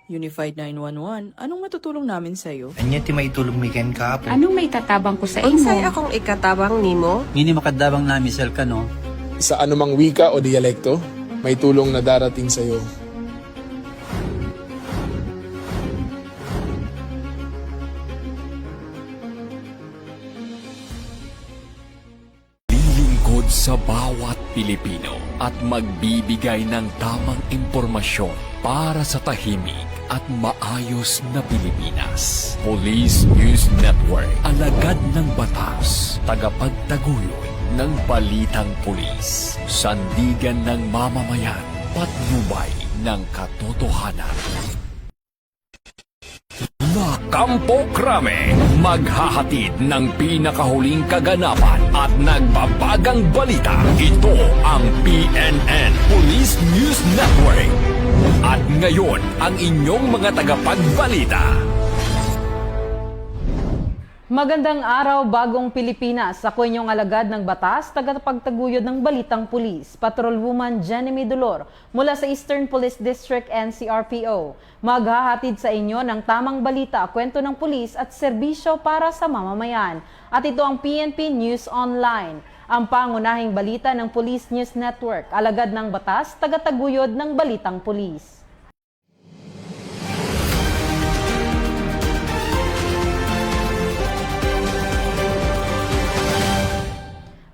Unified 911, anong matutulong namin sa'yo? Anya ti maitulong mi ken kapo. Anong may tatabang ko sa Unsay imo? akong ikatabang nimo? Ngini makadabang na misal ka no. Sa anumang wika o dialekto, may tulong na darating sa iyo. Lilingkod sa bawat Pilipino at magbibigay ng tamang impormasyon para sa tahimik at maayos na Pilipinas. Police News Network, alagad ng batas, tagapagtaguyod ng balitang pulis, sandigan ng mamamayan, patnubay ng katotohanan. La Campo Crame, maghahatid ng pinakahuling kaganapan at nagbabagang balita. Ito ang PNN Police News Network. At ngayon, ang inyong mga tagapagbalita. Magandang araw, bagong Pilipinas. Ako inyong alagad ng batas, tagapagtaguyod ng balitang pulis, Patrolwoman Jenny Dolor mula sa Eastern Police District NCRPO. Maghahatid sa inyo ng tamang balita, kwento ng pulis at serbisyo para sa mamamayan. At ito ang PNP News Online, ang pangunahing balita ng Police News Network, alagad ng batas, tagataguyod ng balitang pulis.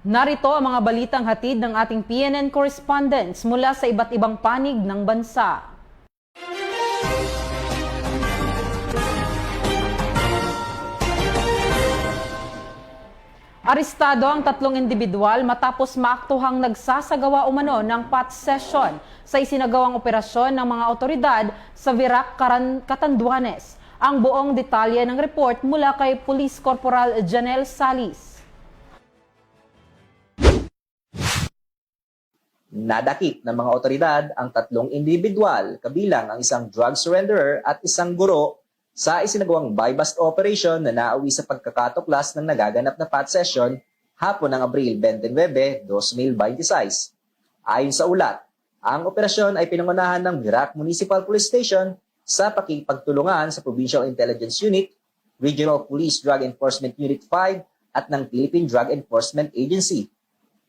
Narito ang mga balitang hatid ng ating PNN correspondents mula sa iba't ibang panig ng bansa. Arestado ang 3 individual matapos maaktuhang nagsasagawa umano ng pot session sa isinagawang operasyon ng mga otoridad sa Virac, Catanduanes. Ang buong detalye ng report mula kay Police Corporal Janel Salis. Nadakip ng mga otoridad ang 3 individual, kabilang ang isang drug surrenderer at isang guro sa isinagawang buy-bust operation na nauwi sa pagkakatuklas ng nagaganap na pot session hapon ng Abril 29, 2026. Ayon sa ulat, ang operasyon ay pinangunahan ng Virac Municipal Police Station sa pakikipagtulungan sa Provincial Intelligence Unit, Regional Police Drug Enforcement Unit 5 at ng Philippine Drug Enforcement Agency.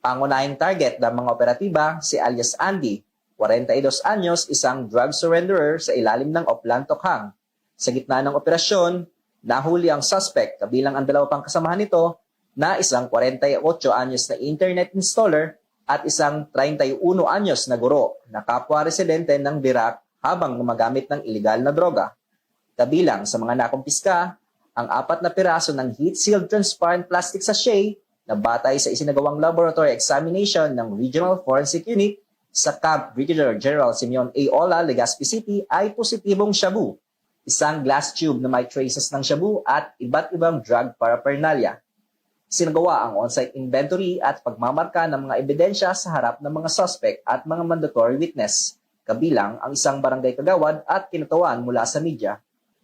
Pangunahing target ng mga operatiba si alias Andy, 42 anyos, isang drug surrenderer sa ilalim ng Oplan Tokhang. Sa gitna ng operasyon, nahuli ang suspect kabilang ang 2 pang kasamahan nito na isang 48 anyos na internet installer at isang 31 anyos na guro na kapwa residente ng Virac habang gumagamit ng iligal na droga. Kabilang sa mga nakumpiska, ang 4 na piraso ng heat-sealed transparent plastic sachet na batay sa isinagawang laboratory examination ng Regional Forensic Unit sa Camp Brigadier General Simeon A. Ola, Legazpi City ay positibong shabu, isang glass tube na may traces ng shabu at iba't ibang drug paraphernalia. Sinagawa ang on-site inventory at pagmamarka ng mga ebidensya sa harap ng mga suspect at mga mandatory witness, kabilang ang isang barangay kagawad at kinutawan mula sa media.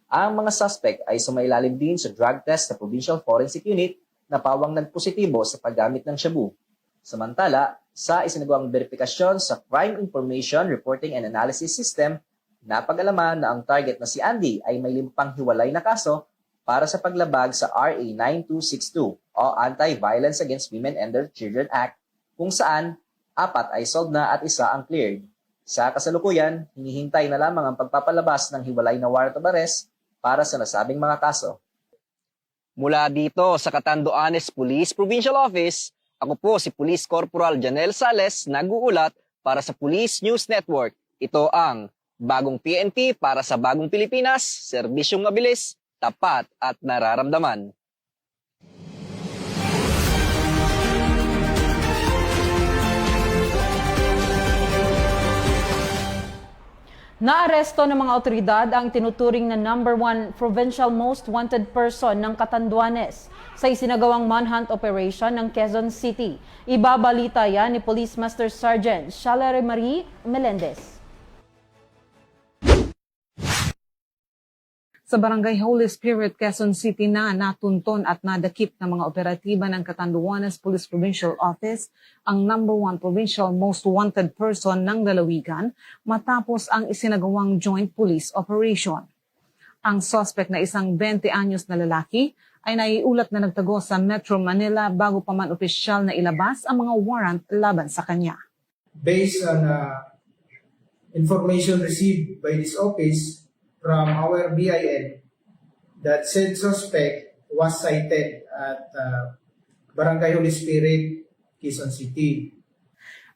Ang mga suspect ay sumailalim din sa drug test sa Provincial Forensic Unit na pawang nagpositibo sa paggamit ng shabu. Samantala, sa isinagawang verifikasyon sa Crime Information Reporting and Analysis System, napag-alaman na ang target na si Andy ay may 5 hiwalay na kaso para sa paglabag sa RA 9262 o Anti-Violence Against Women and Their Children Act, kung saan 4 ay solved na at 1 ang cleared. Sa kasalukuyan, hinihintay na lamang ang pagpapalabas ng hiwalay na warrant of arrest para sa nasabing mga kaso. Mula dito sa Catanduanes Police Provincial Office, ako po si Police Corporal Janel Sales, nag-uulat para sa Police News Network. Ito ang bagong PNP para sa bagong Pilipinas, serbisyong mabilis, tapat at nararamdaman. Naaresto ng mga otoridad ang tinuturing na #1 provincial most wanted person ng Catanduanes sa isinagawang manhunt operation ng Quezon City. Ibabalita yan ni Police Master Sergeant Shalare Marie Melendez. Sa Barangay Holy Spirit, Quezon City na natunton at nadakip ng mga operatiba ng Catanduanes Police Provincial Office ang #1 provincial most wanted person ng lalawigan matapos ang isinagawang joint police operation. Ang suspect na isang 20 anyos na lalaki ay naiulat na nagtago sa Metro Manila bago pa man opisyal na ilabas ang mga warrant laban sa kanya. Based on information received by this office from our BIN, that said suspect was cited at Barangay Holy Spirit, Quezon City.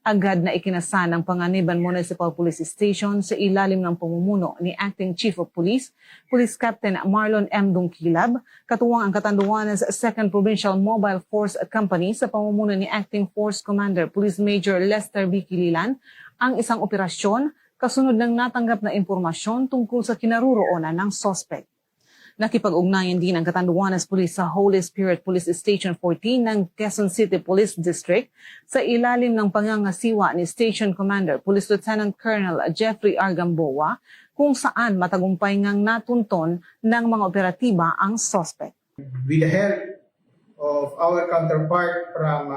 Agad na ikinasa ng Panganiban Municipal Police Station sa ilalim ng pamumuno ni Acting Chief of Police, Police Captain Marlon M. Dungkilab, katuwang ang Catanduanes 2nd Provincial Mobile Force Company sa pamumuno ni Acting Force Commander Police Major Lester B. Kililan, ang isang operasyon kasunod ng natanggap na impormasyon tungkol sa kinaroroonan ng suspect. Nakipag-ugnayan din ang Catanduanes Police sa Holy Spirit Police Station 14 ng Quezon City Police District sa ilalim ng pangangasiwa ni Station Commander Police Lieutenant Colonel Jeffrey R. Gamboa kung saan matagumpay ngang natunton ng mga operatiba ang suspect. With the help of our counterpart from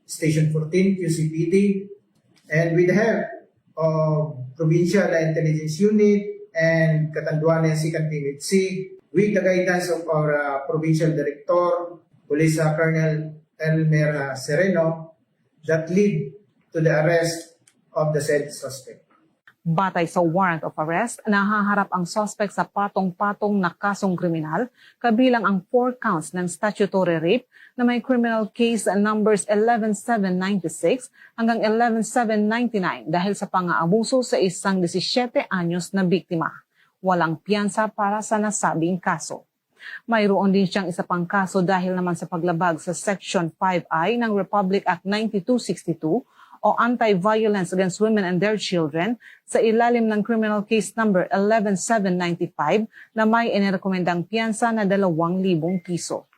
Station 14, QCPD, and with the help of Provincial Intelligence Unit and Catanduanes 2nd PMHC, with the guidance of our Provincial Director, Police Colonel Elmer Sereno, that lead to the arrest of the said suspect. Batay sa warrant of arrest, nahaharap ang suspect sa patong-patong na kasong kriminal, kabilang ang 4 counts ng statutory rape na may criminal case numbers 11796 hanggang 11799 dahil sa pang-aabuso sa isang 17 anyos na biktima. Walang piyansa para sa nasabing kaso. Mayroon din siyang isa pang kaso dahil naman sa paglabag sa Section 5I ng Republic Act 9262 o Anti-Violence Against Women and Their Children sa ilalim ng criminal case number 11795 na may inirekomendang piyansa na 2,000 piso.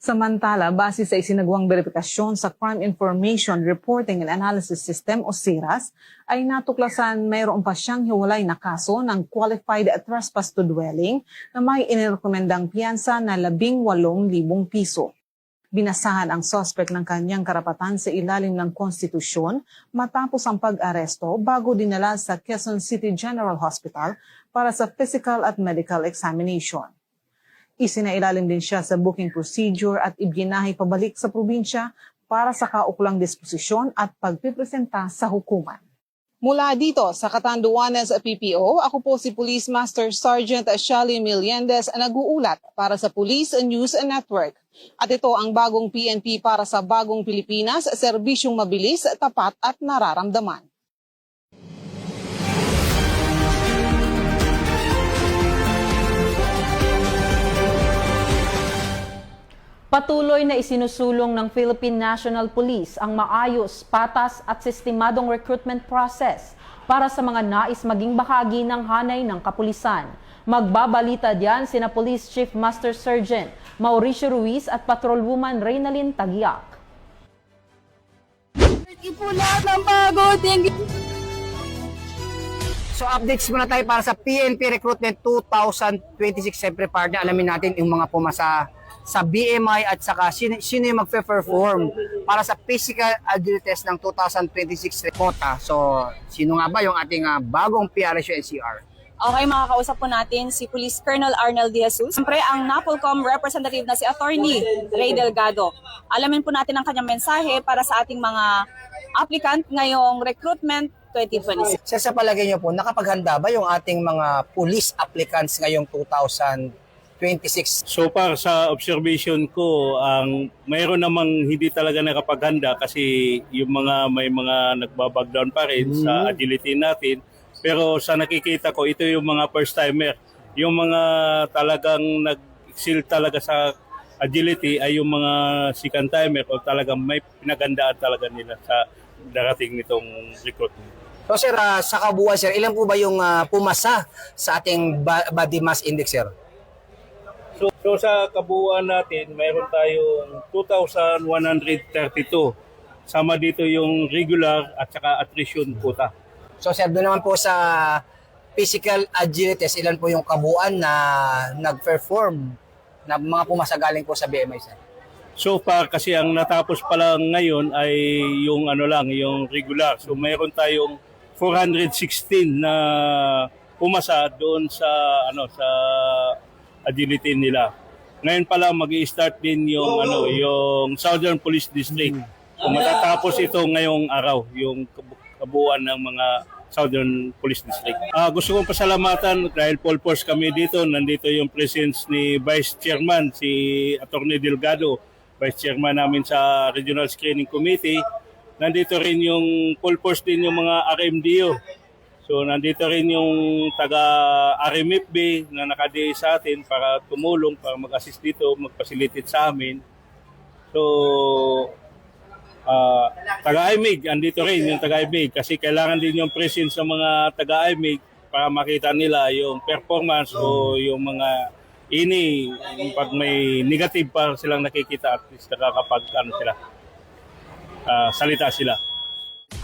Samantala, base sa isinagawang verifikasyon sa Crime Information Reporting and Analysis System o CIRAS, ay natuklasan mayroon pa siyang hiwalay na kaso ng qualified trespass to dwelling na may inirekomendang piyansa na 18,000 piso. Binasahan ang suspect ng kanyang karapatan sa ilalim ng konstitusyon matapos ang pag-aresto bago dinala sa Quezon City General Hospital para sa physical at medical examination. Isinailalim din siya sa booking procedure at ibinahay pabalik sa probinsya para sa kauklang disposisyon at pagpipresenta sa hukuman. Mula dito sa Catanduanes PPO, ako po si Police Master Sergeant Shally Miliendez nag-uulat para sa Police News Network. At ito ang bagong PNP para sa bagong Pilipinas, serbisyong mabilis, tapat at nararamdaman. Patuloy na isinusulong ng Philippine National Police ang maayos, patas at sistemadong recruitment process para sa mga nais maging bahagi ng hanay ng kapulisan. Magbabalita diyan sina Police Chief Master Sergeant Mauricio Ruiz at Patrolwoman Reynalyn Tagiak. So updates muna tayo para sa PNP Recruitment 2026. Siyempre partner, alamin natin yung mga pumasa sa BMI at saka sino yung magpe-perform para sa physical agility test ng 2026 quota. So, sino nga ba yung ating bagong PRSU NCR? Okay, makakausap po natin si Police Colonel Arnel De Jesus. Siyempre, ang NAPOLCOM representative na si Attorney Ray Delgado. Alamin po natin ang kanyang mensahe para sa ating mga applicant ngayong recruitment 2026. Sa palagay niyo po, nakapaghanda ba yung ating mga police applicants ngayong 2026? So far sa observation ko, mayroon namang hindi talaga nakapaghanda kasi yung may mga nagbabagdown pa rin sa agility natin. Pero sa nakikita ko, ito yung mga first timer. Yung mga talagang nag-excel talaga sa agility ay yung mga second timer o talagang may pinagandaan talaga nila sa darating nitong recruitment. So sir, sa kabuuan sir, ilan po ba yung pumasa sa ating body mass index sir? So sa kabuuan natin, mayroon tayong 2,132. Sama dito yung regular at saka attrition quota. So sir, doon naman po sa physical agility test, ilan po yung kabuuan na nag-perform na mga pumasa galing po sa BMI, sir? So far kasi ang natapos pa lang ngayon ay yung yung regular. So mayroon tayong 416 na pumasa doon sa sa agility nila. Ngayon pa lang magi-start din yung Southern Police District. So matatapos ito ngayong araw yung kabuuan ng mga Southern Police District. Gusto kong pasalamatan dahil full force kami dito. Nandito yung presence ni Vice Chairman, si Atty. Delgado, Vice Chairman namin sa Regional Screening Committee. Nandito rin yung full force din yung mga RMDO. So nandito rin yung taga-RMFB na nakadiay sa atin para tumulong, para mag-assist dito, mag-facilitate sa amin. So taga-IMIG, andito rin yung taga-IMIG kasi kailangan din yung presence sa mga taga-IMIG para makita nila yung performance o yung mga pag may negative pa silang nakikita at least nakakapag sila, salita sila.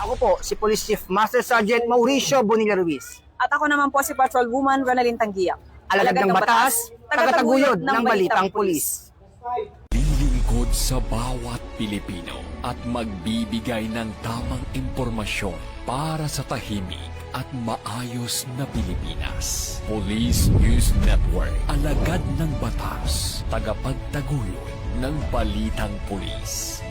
Ako po, si Police Chief Master Sergeant Mauricio Bonilla Ruiz. At ako naman po si Patrolwoman Ronaldine Tanggiak. Alagad ng batas, tagataguyod ng balitang pulis. Lilingkod sa bawat Pilipino at magbibigay ng tamang impormasyon para sa tahimik at maayos na Pilipinas. Police News Network, alagad ng batas, tagapagtaguyod ng balitang pulis.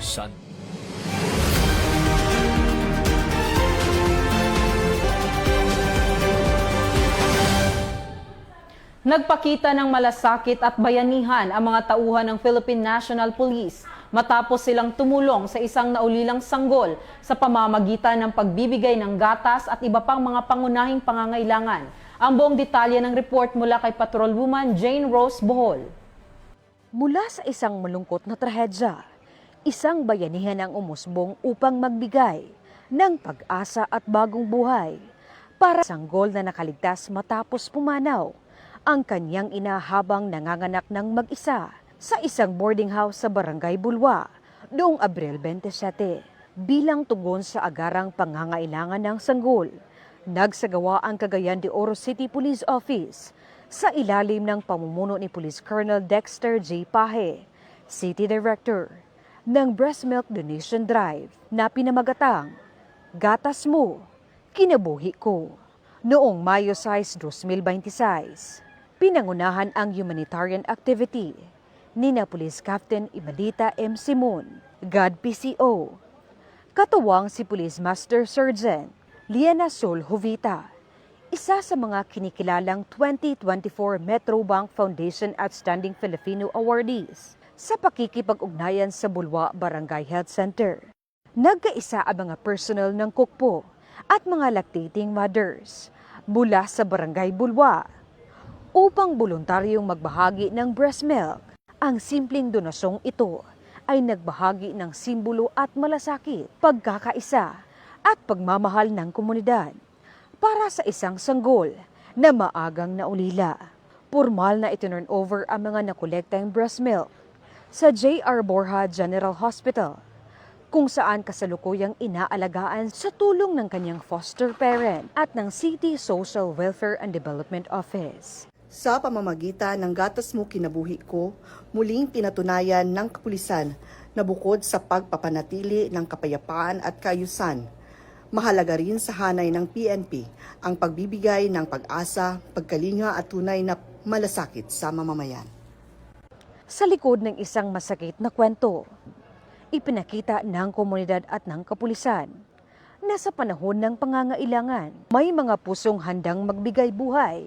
Nagpakita ng malasakit at bayanihan ang mga tauhan ng Philippine National Police matapos silang tumulong sa isang naulilang sanggol sa pamamagitan ng pagbibigay ng gatas at iba pang mga pangunahing pangangailangan. Ang buong detalye ng report mula kay Patrolwoman Jane Rose Bohol. Mula sa isang malungkot na trahedya, isang bayanihan ang umusbong upang magbigay ng pag-asa at bagong buhay para sa sanggol na nakaligtas matapos pumanaw ang kanyang ina habang nanganganak ng mag-isa sa isang boarding house sa Barangay Bulwa noong Abril 27. Bilang tugon sa agarang pangangailangan ng sanggol, nagsagawa ang Cagayan de Oro City Police Office sa ilalim ng pamumuno ni Police Colonel Dexter J. Pahe, City Director, ng Breast Milk Donation Drive na pinamagatang Gatas Mo, Kinabuhi Ko. Noong Mayo 6, 2026, pinangunahan ang humanitarian activity ni na Police Captain Imelita M. Simon, GAD PCO, katuwang si Police Master Sergeant Liana Sol Jovita, isa sa mga kinikilalang 2024 Metro Bank Foundation Outstanding Filipino Awardees sa pakikipag-ugnayan sa Bulwa Barangay Health Center. Nagkaisa ang mga personnel ng Kukpo at mga lactating mothers mula sa Barangay Bulwa upang voluntaryong magbahagi ng breast milk. Ang simpleng donasyong ito ay nagbahagi ng simbolo at malasakit, pagkakaisa at pagmamahal ng komunidad para sa isang sanggol na maagang naulila. Formal na itinurn over ang mga nakolektang breast milk sa J.R. Borja General Hospital, kung saan kasalukuyang inaalagaan sa tulong ng kanyang foster parent at ng City Social Welfare and Development Office. Sa pamamagitan ng Gatas Mo Kinabuhi Ko, muling pinatunayan ng kapulisan na bukod sa pagpapanatili ng kapayapaan at kaayusan, mahalaga rin sa hanay ng PNP ang pagbibigay ng pag-asa, pagkalinga at tunay na malasakit sa mamamayan. Sa likod ng isang masakit na kwento, ipinakita ng komunidad at ng kapulisan na sa panahon ng pangangailangan, may mga pusong handang magbigay buhay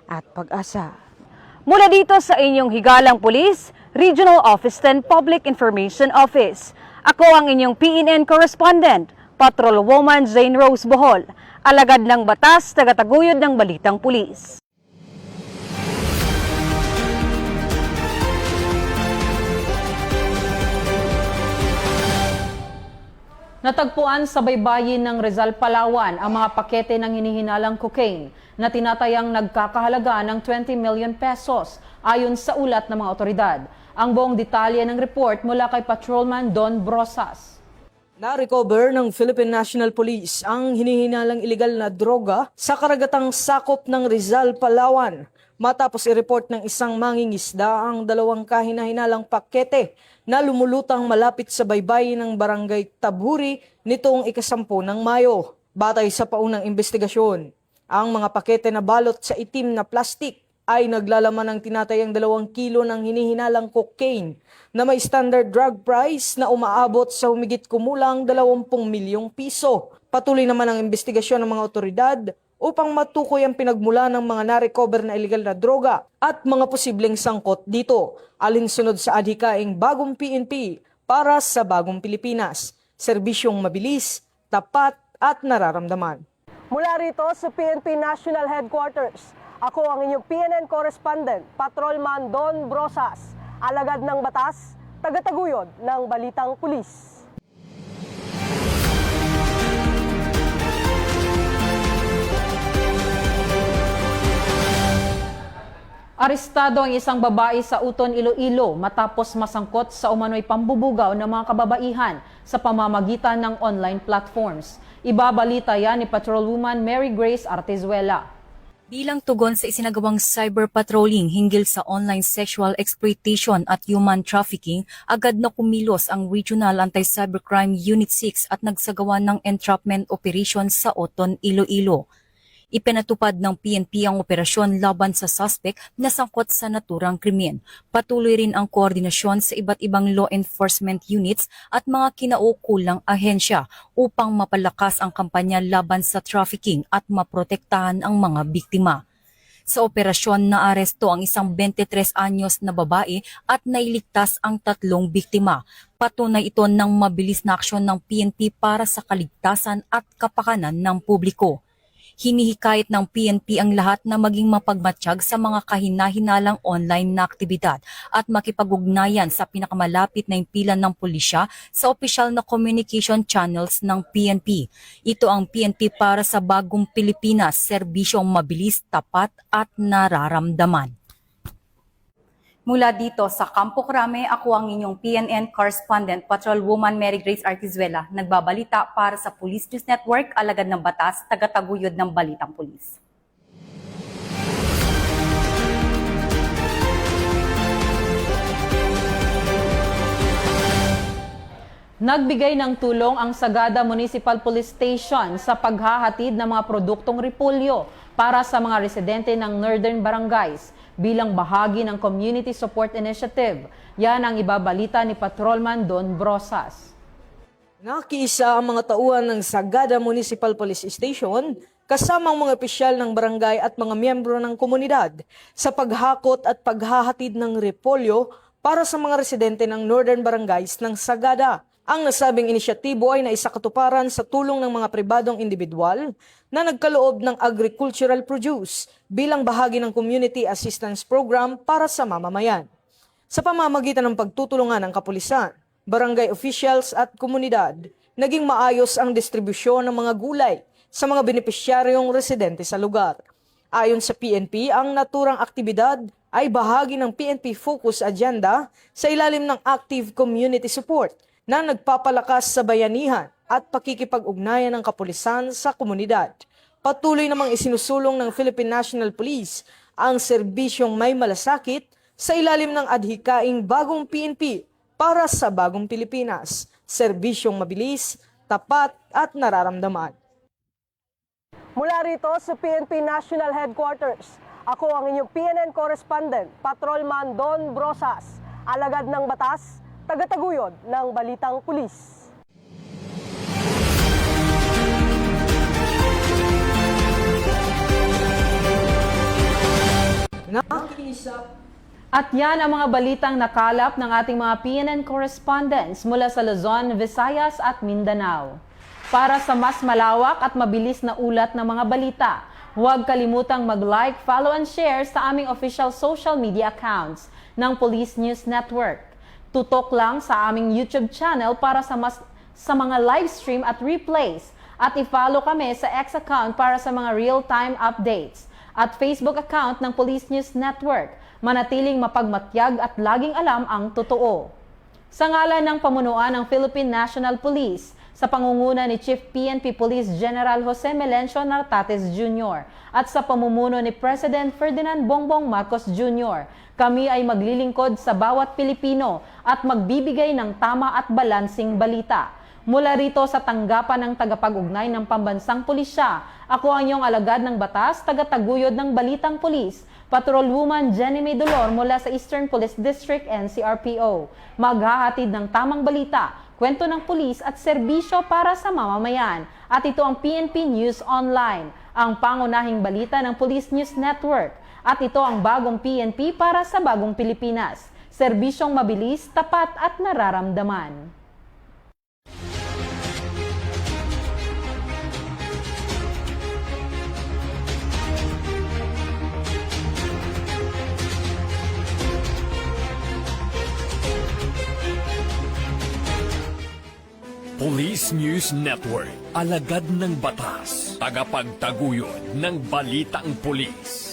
at pag-asa. Mula dito sa inyong higalang pulis, Regional Office 10 Public Information Office, ako ang inyong PNN correspondent, Patrolwoman Jane Rose Bohol, alagad ng batas, tagataguyod ng balitang pulis. Natagpuan sa baybayin ng Rizal, Palawan ang mga pakete ng hinihinalang cocaine na tinatayang nagkakahalaga ng 20 million pesos ayon sa ulat ng mga otoridad. Ang buong detalye ng report mula kay Patrolman Don Brosas. Na-recover ng Philippine National Police ang hinihinalang ilegal na droga sa karagatang sakop ng Rizal, Palawan matapos i-report ng isang mangingisda ang 2 kahina-hinalang pakete na lumulutang malapit sa baybay ng barangay Taburi nitong ika-10 ng Mayo. Batay sa paunang investigasyon, ang mga pakete na balot sa itim na plastik ay naglalaman ng tinatayang 2 kilo ng hinihinalang cocaine na may standard drug price na umaabot sa humigit kumulang 20 milyong piso. Patuloy naman ang investigasyon ng mga otoridad upang matukoy ang pinagmula ng mga na-recover na illegal na droga at mga posibleng sangkot dito, alinsunod sa adhikaing Bagong PNP para sa Bagong Pilipinas. Serbisyong mabilis, tapat at nararamdaman. Mula rito sa PNP National Headquarters, ako ang inyong PNN correspondent, Patrolman Don Brosas, alagad ng batas, tagataguyod ng Balitang Pulis. Arestado ang isang babae sa Uton, Iloilo matapos masangkot sa umano'y pambubugaw ng mga kababaihan sa pamamagitan ng online platforms. Ibabalita yan ni Patrolwoman Mary Grace Artezuela. Bilang tugon sa isinagawang cyber patrolling hinggil sa online sexual exploitation at human trafficking, agad na kumilos ang Regional Anti-Cybercrime Unit 6 at nagsagawa ng entrapment operation sa Uton, Iloilo. Ipinatupad ng PNP ang operasyon laban sa suspect na sangkot sa naturang krimen. Patuloy rin ang koordinasyon sa iba't ibang law enforcement units at mga kinaukulang ahensya upang mapalakas ang kampanya laban sa trafficking at maprotektahan ang mga biktima. Sa operasyon naaresto ang isang 23 anyos na babae at nailigtas ang 3 biktima. Patunay ito ng mabilis na aksyon ng PNP para sa kaligtasan at kapakanan ng publiko. Hinihikayat ng PNP ang lahat na maging mapagmatsyag sa mga kahina-hinalang online na aktibidad at makipag-ugnayan sa pinakamalapit na impilan ng pulisya sa opisyal na communication channels ng PNP. Ito ang PNP para sa Bagong Pilipinas, serbisyong mabilis, tapat at nararamdaman. Mula dito sa Campo Crame, ako ang inyong PNN correspondent, Patrolwoman Mary Grace Artezuela, nagbabalita para sa Police News Network, alagad ng batas, tagataguyod ng Balitang Pulis. Nagbigay ng tulong ang Sagada Municipal Police Station sa paghahatid ng mga produktong repolyo para sa mga residente ng Northern Barangays bilang bahagi ng Community Support Initiative. Yan ang ibabalita ni Patrolman Don Brosas. Nakiisa ang mga tauhan ng Sagada Municipal Police Station kasama ang mga opisyal ng barangay at mga miyembro ng komunidad sa paghakot at paghahatid ng repolyo para sa mga residente ng Northern Barangays ng Sagada. Ang nasabing inisyatibo ay naisakatuparan sa tulong ng mga pribadong individual na nagkaloob ng agricultural produce bilang bahagi ng Community Assistance Program para sa mamamayan. Sa pamamagitan ng pagtutulungan ng kapulisan, barangay officials at komunidad, naging maayos ang distribusyon ng mga gulay sa mga benepisyaryong residente sa lugar. Ayon sa PNP, ang naturang aktibidad ay bahagi ng PNP Focus Agenda sa ilalim ng Active Community Support na nagpapalakas sa bayanihan at pakikipag-ugnayan ng kapulisan sa komunidad. Patuloy namang isinusulong ng Philippine National Police ang serbisyong may malasakit sa ilalim ng adhikaing Bagong PNP para sa Bagong Pilipinas, serbisyong mabilis, tapat at nararamdaman. Mula rito sa PNP National Headquarters, ako ang inyong PNN correspondent, Patrolman Don Brosas, alagad ng batas, tagataguyod ng Balitang Pulis. At yan ang mga balitang nakalap ng ating mga PNN correspondents mula sa Luzon, Visayas at Mindanao. Para sa mas malawak at mabilis na ulat ng mga balita, huwag kalimutang mag-like, follow and share sa aming official social media accounts ng Police News Network. Tutok lang sa aming YouTube channel para sa mga live stream at replays at i-follow kami sa X account para sa mga real-time updates at Facebook account ng Police News Network. Manatiling mapagmatyag at laging alam ang totoo. Sa ngalan ng pamunuan ng Philippine National Police, sa pangunguna ni Chief PNP Police General Jose Melencio Nartates Jr. at sa pamumuno ni President Ferdinand Bongbong Marcos Jr. Kami ay maglilingkod sa bawat Pilipino at magbibigay ng tama at balansing balita. Mula rito sa tanggapan ng tagapag-ugnay ng Pambansang Pulisya, ako ang iyong alagad ng batas, tagataguyod ng Balitang Pulis, Patrolwoman Jenny May Dolor mula sa Eastern Police District NCRPO. Maghahatid ng tamang balita, kwento ng pulis at serbisyo para sa mamamayan. At ito ang PNP News Online, ang pangunahing balita ng Police News Network. At ito ang bagong PNP para sa bagong Pilipinas. Serbisyong mabilis, tapat at nararamdaman. Police News Network, alagad ng batas, tagapagtaguyod ng balitang pulis.